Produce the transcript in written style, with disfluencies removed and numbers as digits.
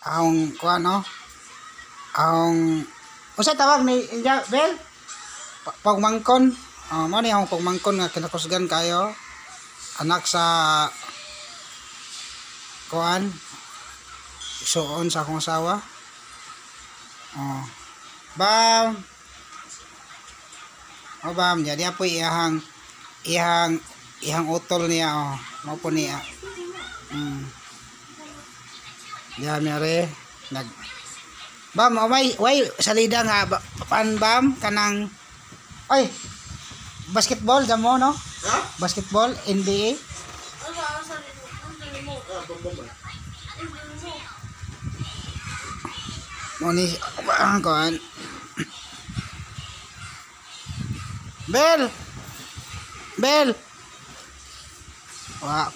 Ang kuan no. Ang unsa tawag ni Bel? Pagmangkon. Mo ni ang pagmangkon nga kinakusgan kayo. Anak sa kuan suon sa akong asawa. Bam. Bam, jadi apo ihang utol niya mo po niya. Diyan mere nag Bam, way salida nga pan bam kanang ay basketball jamo no? Ha? Basketball NBA. Moni kuan. Bel. Wah.